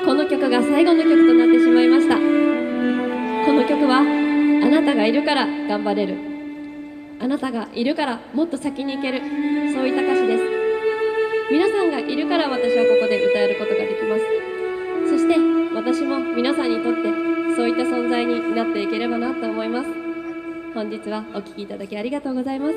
この曲が最後の曲となってしまいました。この曲はあなたがいるから頑張れる、あなたがいるからもっと先に行ける、そういった歌詞です。皆さんがいるから私はここで歌えることができます。そして私も皆さんにとってそういった存在になっていければなと思います。本日はお聴きいただきありがとうございます。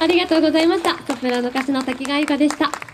ありがとうございました。ソプラノ歌手の滝川由香でした。